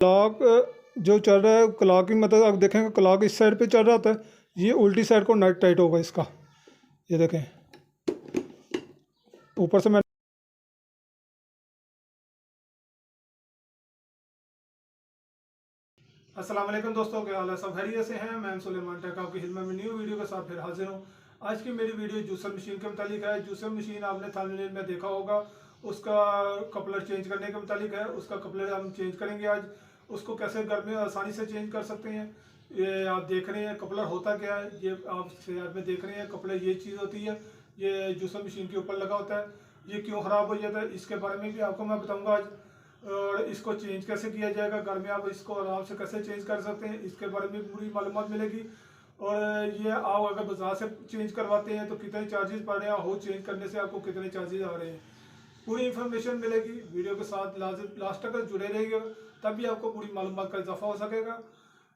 Clock जो चल रहा है, क्लॉक की मतलब आप देखेंगे क्लॉक इस साइड पे चल रहा होता है, ये उल्टी साइड को नट टाइट होगा इसका। ये देखें ऊपर से मैं अस्सलाम वालेकुम दोस्तों, क्या हाल है? सब खैरियत से हैं। मैं सुलेमान टेक आपकी खिदमत में न्यू वीडियो के साथ फिर हाजिर हूँ। आज की मेरी वीडियो जूसर मशीन के मुतालिक है। जूसर मशीन आपने थंबनेल में देखा होगा, उसका कपलर चेंज करने के मुतालिक है। उसका कपलर हम चेंज करेंगे आज। उसको कैसे घर में आसानी से चेंज कर सकते हैं, ये आप देख रहे हैं। कपलर होता क्या है, ये आप शेयर में देख रहे हैं। कपलर ये चीज़ होती है, ये जूसर मशीन के ऊपर लगा होता है। ये क्यों ख़राब हो जाता है, इसके बारे में भी आपको मैं बताऊँगा आज। और इसको चेंज कैसे किया जाएगा, घर में आप इसको आराम से कैसे चेंज कर सकते हैं, इसके बारे में पूरी मालूमात मिलेगी। और ये आप अगर बाजार से चेंज करवाते हैं तो कितने चार्जेस पड़ रहे हैं, हो चेंज करने से आपको कितने चार्जेस आ रहे हैं, पूरी इन्फॉर्मेशन मिलेगी। वीडियो के साथ लास्ट तक जुड़े रहिएगा, तभी आपको पूरी मालूमात का इजाफा हो सकेगा।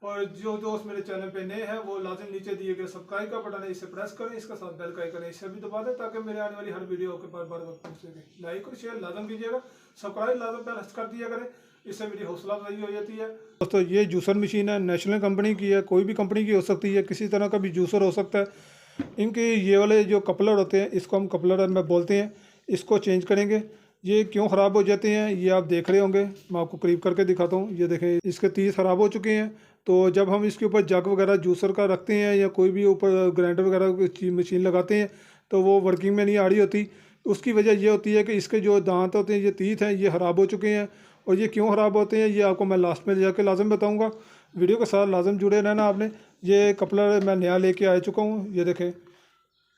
और जो दोस्त मेरे चैनल पे नए हैं वो लाजिम नीचे दिए गए सब्सक्राइब का बटन है, इसे प्रेस करें, इसके साथ बेल का आइकन है इसे भी दबा दें, ताकि मेरे आने वाली हर वीडियो आपके पास बार वक्त पहुँच सके। लाइक और शेयर लाजम कीजिएगा, सब्सक्राइब लाजम प्रेस कर दिया करें, इससे मेरी हौसला अफजाई हो जाती है। दोस्तों ये जूसर मशीन है, नेशनल कंपनी की है, कोई भी कंपनी की हो सकती है, किसी तरह का भी जूसर हो सकता है। इनके ये वाले जो कपलर होते हैं, इसको हम कपलर में बोलते हैं, इसको चेंज करेंगे। ये क्यों ख़राब हो जाते हैं ये आप देख रहे होंगे, मैं आपको करीब करके दिखाता हूँ। ये देखें, इसके तीस ख़राब हो चुके हैं। तो जब हम इसके ऊपर जग वगैरह जूसर का रखते हैं या कोई भी ऊपर ग्राइंडर वगैरह मशीन लगाते हैं तो वो वर्किंग में नहीं आ रही होती। उसकी वजह ये होती है कि इसके जो दांत होते हैं, ये तीत हैं, ये ख़राब हो चुके हैं। और ये क्यों ख़राब होते हैं ये आपको मैं लास्ट में जाके लाजम बताऊँगा। वीडियो के साथ लाजम जुड़े रहना आपने। ये कपलर मैं नया लेके आ चुका हूँ। ये देखें,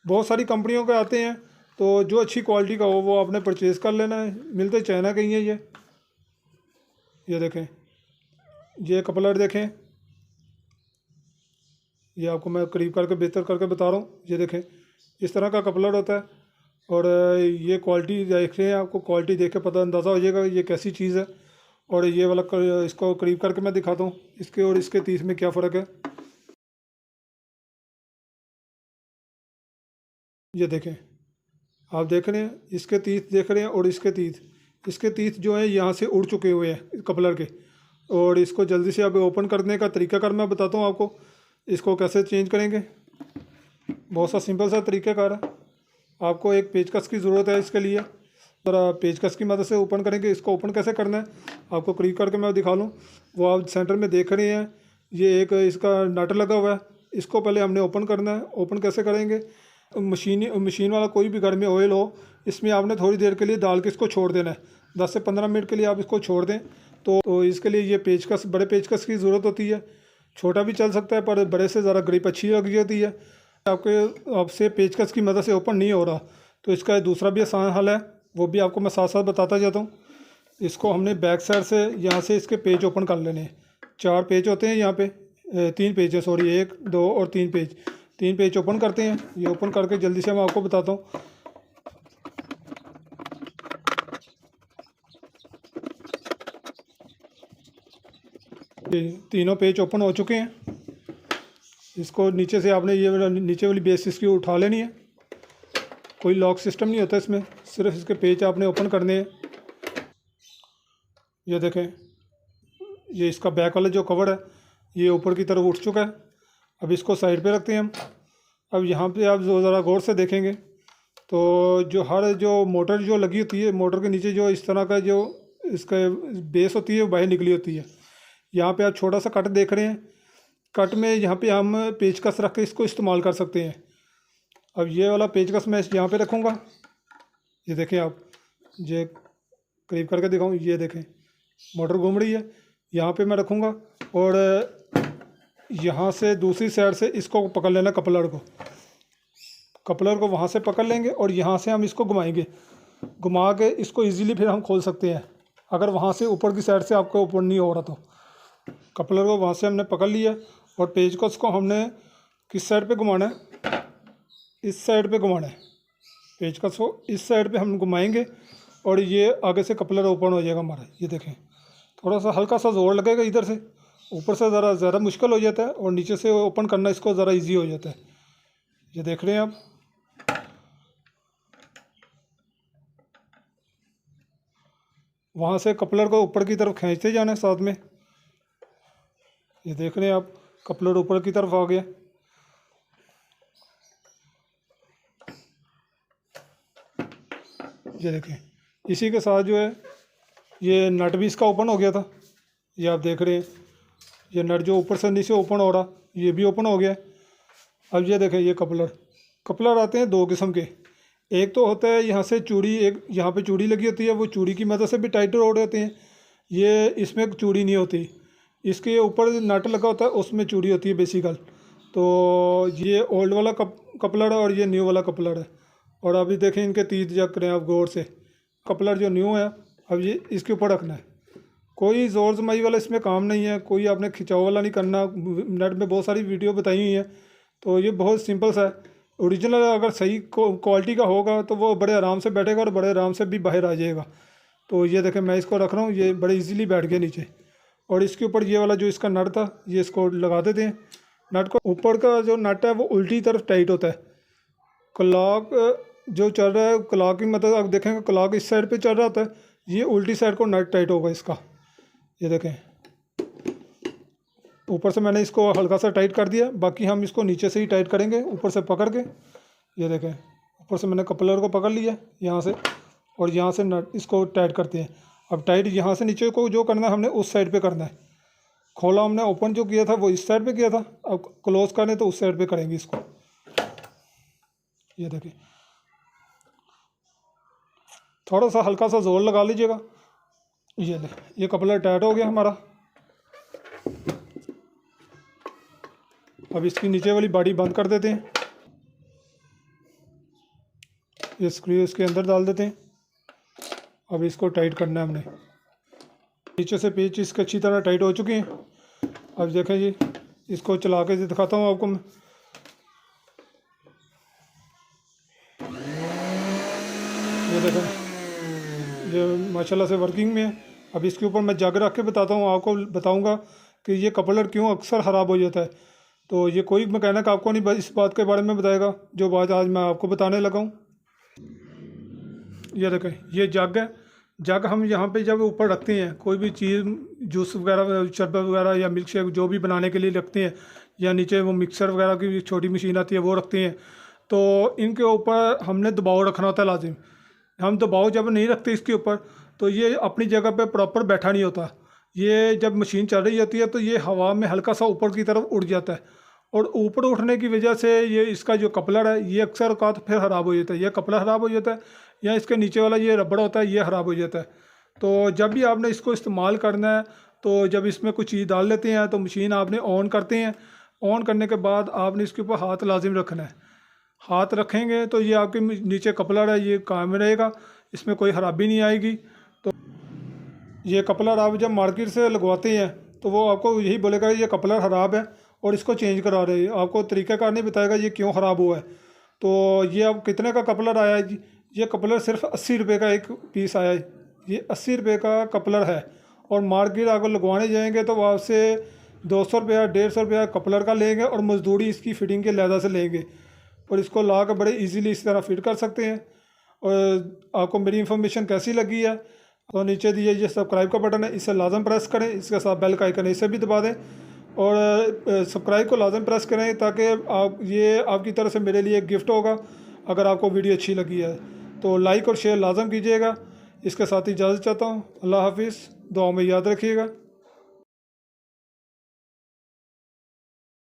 बहुत सारी कंपनियों के आते हैं, तो जो अच्छी क्वालिटी का हो वो आपने परचेज़ कर लेना है। मिलते चाइना के ही हैं ये देखें, ये कपलर देखें, ये आपको मैं करीब करके बेहतर करके बता रहा हूँ। ये देखें, इस तरह का कपलर होता है। और ये क्वालिटी देख रहे हैं, आपको क्वालिटी देख के पता अंदाज़ा हो जाएगा ये कैसी चीज़ है। और ये वाला इसको करीब करके मैं दिखाता हूँ, इसके और इसके तीस में क्या फ़र्क है। ये देखें, आप देख रहे हैं, इसके तीत देख रहे हैं और इसके तीत जो है यहाँ से उड़ चुके हुए हैं कपलर के। और इसको जल्दी से अब ओपन करने का तरीकाकार मैं बताता हूँ आपको, इसको कैसे चेंज करेंगे। बहुत सा सिंपल सा तरीकाकार है। आपको एक पेचकस की ज़रूरत है इसके लिए। ज़रा पेचकस की मदद से ओपन करेंगे। इसको ओपन कैसे करना है आपको करीब करके मैं दिखा लूँ। वो आप सेंटर में देख रहे हैं, ये एक इसका नट लगा हुआ है, इसको पहले हमने ओपन करना है। ओपन कैसे करेंगे, मशीन वाला कोई भी घर में ऑयल हो, इसमें आपने थोड़ी देर के लिए डाल के इसको छोड़ देना है। 10 से 15 मिनट के लिए आप इसको छोड़ दें। तो इसके लिए ये पेचकस, बड़े पेचकस की ज़रूरत होती है। छोटा भी चल सकता है पर बड़े से ज़रा ग्रिप अच्छी लग जाती है। आपसे पेचकस की मदद से ओपन नहीं हो रहा तो इसका दूसरा भी आसान हल है, वो भी आपको मैं साथ साथ बताता जाता हूँ। इसको हमने बैक साइड से यहाँ से इसके पेज ओपन कर लेने हैं। 4 पेज होते हैं यहाँ पे, 3 पेज है, सॉरी, 1 2 और 3 पेज ओपन करते हैं। ये ओपन करके जल्दी से मैं आपको बताता हूँ। तीनों पेज ओपन हो चुके हैं। इसको नीचे से आपने ये नीचे वाली बेस इसकी उठा लेनी है। कोई लॉक सिस्टम नहीं होता इसमें, सिर्फ इसके पेज आपने ओपन करने हैं। ये देखें, ये इसका बैक वाला जो कवर है ये ऊपर की तरफ उठ चुका है। अब इसको साइड पे रखते हैं हम। अब यहाँ पे आप जो ज़रा गौर से देखेंगे तो जो मोटर जो लगी होती है, मोटर के नीचे जो इस तरह का जो इसका बेस होती है वो बाहर निकली होती है। यहाँ पे आप छोटा सा कट देख रहे हैं, कट में यहाँ पे हम पेचकस रख के इसको इस्तेमाल कर सकते हैं। अब ये वाला पेचकस मैं यहाँ पे रखूँगा। ये देखें आप, ये करीब करके दिखाऊँ, ये देखें मोटर घूम रही है, यहाँ पे मैं रखूँगा। और यहाँ से दूसरी साइड से इसको पकड़ लेना, कपलर को वहाँ से पकड़ लेंगे और यहाँ से हम इसको घुमाएंगे। घुमा के इसको इजीली फिर हम खोल सकते हैं, अगर वहाँ से ऊपर की साइड से आपको ऊपर नहीं हो रहा तो। कपलर को वहाँ से हमने पकड़ लिया और पेचकस को हमने किस साइड पे घुमाना है, इस साइड पे घुमाना है। पेचकस को इस साइड पे हम घुमाएंगे और ये आगे से कपलर ओपन हो जाएगा हमारा। ये देखें, थोड़ा सा हल्का सा जोर लगेगा इधर से, ऊपर से ज़रा मुश्किल हो जाता है और नीचे से ओपन करना इसको ज़रा इजी हो जाता है। ये देख रहे हैं आप, वहाँ से कपलर को ऊपर की तरफ खींचते जाना है साथ में। ये देख रहे हैं आप, कपलर ऊपर की तरफ आ गया। ये देखें, इसी के साथ जो है ये नट भी इसका ओपन हो गया था। ये आप देख रहे हैं, ये नट जो ऊपर से नीचे ओपन हो रहा, ये भी ओपन हो गया। अब ये देखें, ये कपलर आते हैं दो किस्म के। एक तो होता है यहाँ से चूड़ी, एक यहाँ पे चूड़ी लगी होती है, वो चूड़ी की मदद से भी टाइट रोड होते हैं। ये इसमें चूड़ी नहीं होती, इसके ऊपर नट लगा होता है, उसमें चूड़ी होती है बेसिकल। तो ये ओल्ड वाला कपलर है और ये न्यू वाला कपलर है। और अभी देखें इनके तीर जक रहे हैं आप गौर से। कपलर जो न्यू है अब ये इसके ऊपर रखना है, कोई ज़ोर जमाई वाला इसमें काम नहीं है, कोई आपने खिंचाव वाला नहीं करना। नेट में बहुत सारी वीडियो बताई हुई है, तो ये बहुत सिंपल सा है। ओरिजिनल अगर सही क्वालिटी का होगा तो वो बड़े आराम से बैठेगा और बड़े आराम से भी बाहर आ जाएगा। तो ये देखें, मैं इसको रख रहा हूँ, ये बड़े इजीली बैठ गया नीचे। और इसके ऊपर ये वाला जो इसका नट था, ये इसको लगा देते हैं। नट को ऊपर का जो नट है वो उल्टी तरफ टाइट होता है। क्लॉक जो चल रहा है, क्लॉक की मतलब आप देखेंगे क्लॉक इस साइड पे चल रहा होता है, ये उल्टी साइड को नट टाइट होगा इसका। ये देखें, ऊपर से मैंने इसको हल्का सा टाइट कर दिया, बाकी हम इसको नीचे से ही टाइट करेंगे ऊपर से पकड़ के। ये देखें, ऊपर से मैंने कपलर को पकड़ लिया यहाँ से, और यहाँ से नट इसको टाइट करते हैं। अब टाइट यहाँ से नीचे को जो करना है हमने उस साइड पे करना है। खोला हमने ओपन जो किया था वो इस साइड पे किया था, अब क्लोज करने तो उस साइड पे करेंगे इसको। ये देखिए, थोड़ा सा हल्का सा जोर लगा लीजिएगा। ये कपलर टाइट हो गया हमारा। अब इसकी नीचे वाली बॉडी बंद कर देते हैं, ये स्क्रू इसके अंदर डाल देते हैं। अब इसको टाइट करना है हमने। नीचे से पेच इसके अच्छी तरह टाइट हो चुके हैं। अब देखें जी, इसको चला के दिखाता हूँ आपको मैं। ये देखें, ये माशाल्लाह से वर्किंग में है। अब इसके ऊपर मैं जग रख के बताता हूँ, आपको बताऊँगा कि ये कपलर क्यों अक्सर ख़राब हो जाता है। तो ये कोई मैकेनिक आपको नहीं इस बात के बारे में बताएगा जो बात आज मैं आपको बताने लगा हूँ। ये देखें, ये जग है। जग हम यहाँ पे जब ऊपर रखते हैं, कोई भी चीज़ जूस वगैरह, शरबत वगैरह या मिल्क शेक जो भी बनाने के लिए रखते हैं, या नीचे वो मिक्सर वगैरह की छोटी मशीन आती है वो रखते हैं, तो इनके ऊपर हमने दबाव रखना होता है लाजिम। हम दबाव जब नहीं रखते इसके ऊपर तो ये अपनी जगह पे प्रॉपर बैठा नहीं होता। ये जब मशीन चल रही होती है तो ये हवा में हल्का सा ऊपर की तरफ उड़ जाता है, और ऊपर उठने की वजह से ये इसका जो कपलर है ये अक्सर का तो फिर ख़राब हो जाता है। ये कपलर ख़राब हो जाता है, या इसके नीचे वाला ये रबड़ होता है ये ख़राब हो जाता है। तो जब भी आपने इसको इस्तेमाल करना है, तो जब इसमें कुछ चीज़ डाल लेते हैं तो मशीन आपने ऑन करते हैं। ऑन करने के बाद आपने इसके ऊपर हाथ लाजिम रखना है। हाथ रखेंगे तो ये आपके नीचे कपलर है ये कायम रहेगा, इसमें कोई ख़राबी नहीं आएगी। तो ये कपलर आप जब मार्केट से लगवाते हैं तो वो आपको यही बोलेगा ये कपलर ख़राब है और इसको चेंज करा रहे हैं, आपको तरीक़ाकार नहीं बताएगा ये क्यों ख़राब हुआ है। तो ये अब कितने का कपलर आया है जी? ये कपलर सिर्फ 80 रुपये का एक पीस आया है। ये 80 रुपये का कपलर है, और मार्केट अगर लगवाने जाएंगे तो आपसे 200 रुपया 150 रुपया कपलर का लेंगे, और मजदूरी इसकी फ़िटिंग के लिहाजा से लेंगे। और इसको ला कर बड़े ईजीली इस तरह फिट कर सकते हैं। और आपको मेरी इन्फॉर्मेशन कैसी लगी है तो नीचे दिए ये सब्सक्राइब का बटन है, इसे लाजम प्रेस करें। इसके साथ बेल का आइकन है, इसे भी दबा दें, और सब्सक्राइब को लाजम प्रेस करें ताकि ये आपकी तरफ से मेरे लिए एक गिफ्ट होगा। अगर आपको वीडियो अच्छी लगी है तो लाइक और शेयर लाजम कीजिएगा। इसके साथ ही इजाज़त चाहता हूँ। अल्लाह हाफिज़, दुआ में याद रखिएगा।